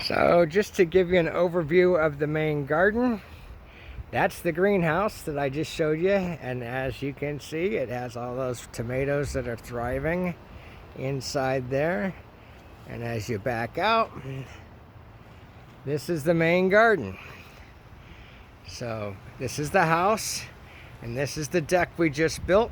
So just to give you an overview of the main garden, that's the greenhouse that I just showed you, and as you can see, it has all those tomatoes that are thriving inside there. And as you back out, this is the main garden. So this is the house, and this is the deck we just built.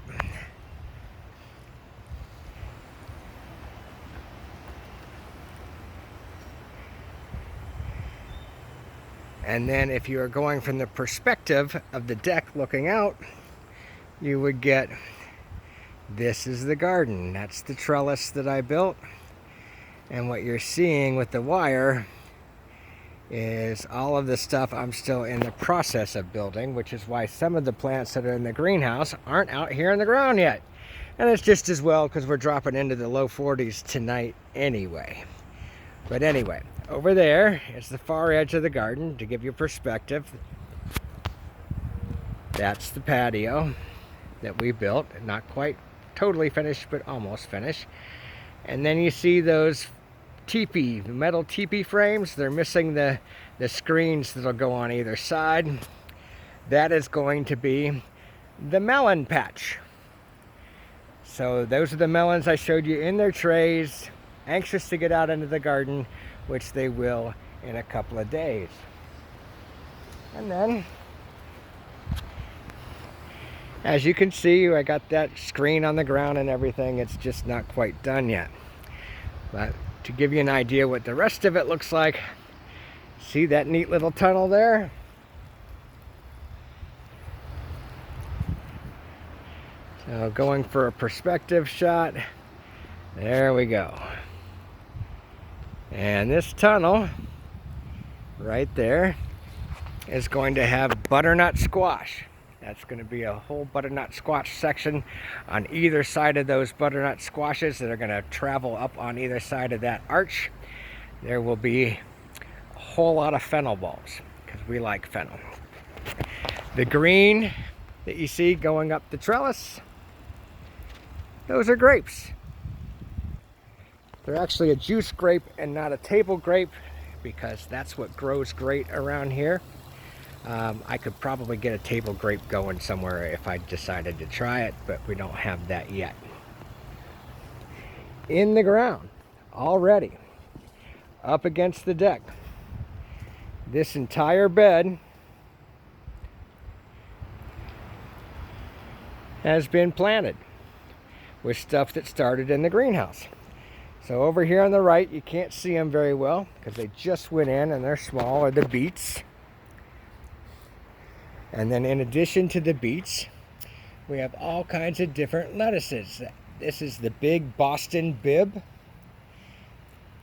And then if you are going from the perspective of the deck looking out, you would get, this is the garden. That's the trellis that I built. And what you're seeing with the wire is all of the stuff I'm still in the process of building, which is why some of the plants that are in the greenhouse aren't out here in the ground yet. And it's just as well because we're dropping into the low 40s tonight anyway. But anyway, over there is the far edge of the garden to give you perspective. That's the patio that we built. Not quite totally finished, but almost finished. And then you see those metal teepee frames. They're missing the screens that'll go on either side. That is going to be the melon patch. So those are the melons I showed you in their trays, anxious to get out into the garden, which they will in a couple of days. And then, as you can see, I got that screen on the ground and everything. It's just not quite done yet. But to give you an idea what the rest of it looks like, see that neat little tunnel there? So going for a perspective shot, there we go. And this tunnel right there is going to have butternut squash. That's going to be a whole butternut squash section on either side of those butternut squashes that are going to travel up on either side of that arch. There will be a whole lot of fennel bulbs because we like fennel. The green that you see going up the trellis, those are grapes. They're actually a juice grape and not a table grape because that's what grows great around here. I could probably get a table grape going somewhere if I decided to try it, but we don't have that yet. In the ground, already, up against the deck, this entire bed has been planted with stuff that started in the greenhouse. So over here on the right, you can't see them very well because they just went in and they're small, are the beets. And then in addition to the beets, we have all kinds of different lettuces. This is the big Boston bib.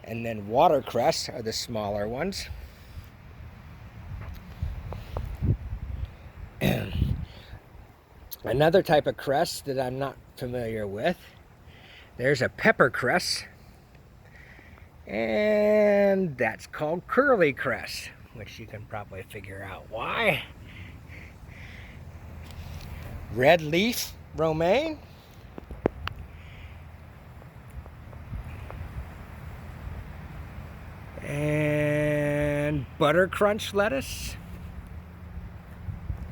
And then watercress are the smaller ones. Another type of cress that I'm not familiar with, there's a pepper cress. And that's called curly cress, which you can probably figure out why. Red leaf romaine. And butter crunch lettuce.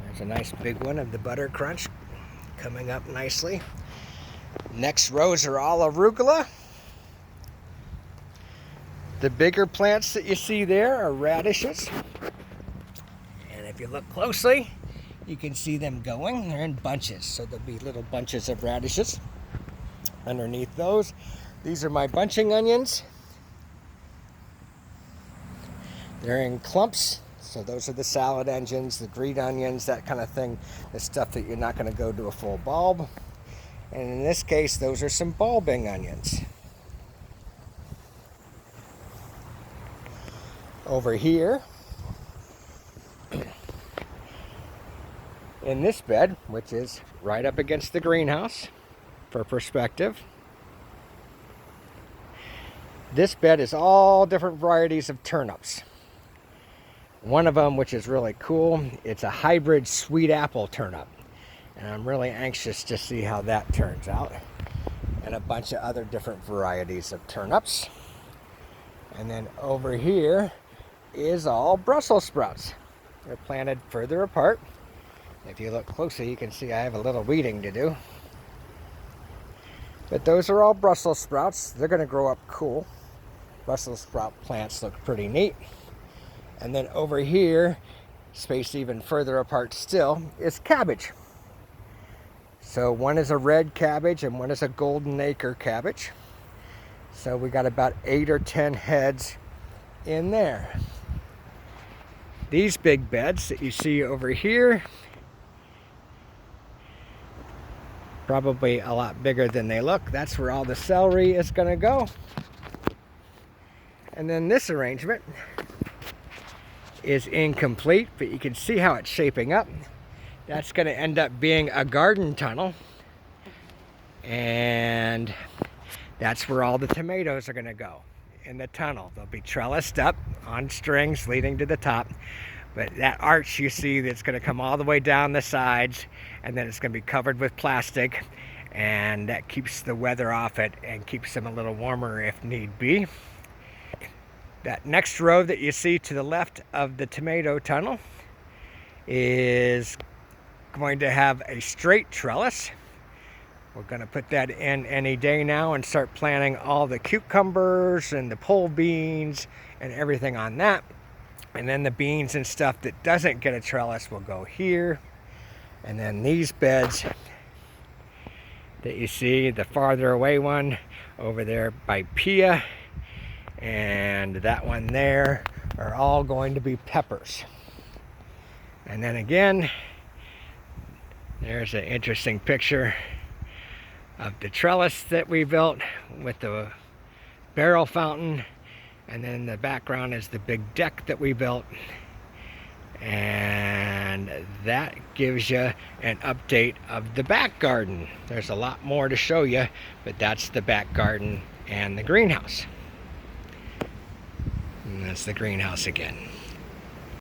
There's a nice big one of the butter crunch coming up nicely. Next rows are all arugula. The bigger plants that you see there are radishes. And if you look closely, you can see them going. They're in bunches, so there'll be little bunches of radishes underneath those. These are my bunching onions. They're in clumps, so those are the salad onions, the green onions, that kind of thing, the stuff that you're not going to go to a full bulb. And in this case, those are some bulbing onions. Over here, in this bed, which is right up against the greenhouse for perspective, this bed is all different varieties of turnips. One of them, which is really cool, it's a hybrid sweet apple turnip. And I'm really anxious to see how that turns out. And a bunch of other different varieties of turnips. And then over here, is all Brussels sprouts. They're planted further apart. If you look closely, you can see I have a little weeding to do. But those are all Brussels sprouts. They're going to grow up cool. Brussels sprout plants look pretty neat. And then over here, spaced even further apart still, is cabbage. So one is a red cabbage and one is a golden acre cabbage. So we got about 8 or 10 heads in there. These big beds that you see over here, probably a lot bigger than they look. That's where all the celery is going to go. And then this arrangement is incomplete, but you can see how it's shaping up. That's going to end up being a garden tunnel. And that's where all the tomatoes are going to go, in the tunnel. They'll be trellised up on strings leading to the top. But that arch you see, that's going to come all the way down the sides, and then it's going to be covered with plastic, and that keeps the weather off it and keeps them a little warmer if need be. That next row that you see to the left of the tomato tunnel is going to have a straight trellis. We're going to put that in any day now and start planting all the cucumbers and the pole beans and everything on that. And then the beans and stuff that doesn't get a trellis will go here. And then these beds that you see, the farther away one over there by Pia and that one there, are all going to be peppers. And then again, there's an interesting picture of the trellis that we built with the barrel fountain. And then in the background is the big deck that we built. And that gives you an update of the back garden. There's a lot more to show you, but that's the back garden and the greenhouse. And that's the greenhouse again.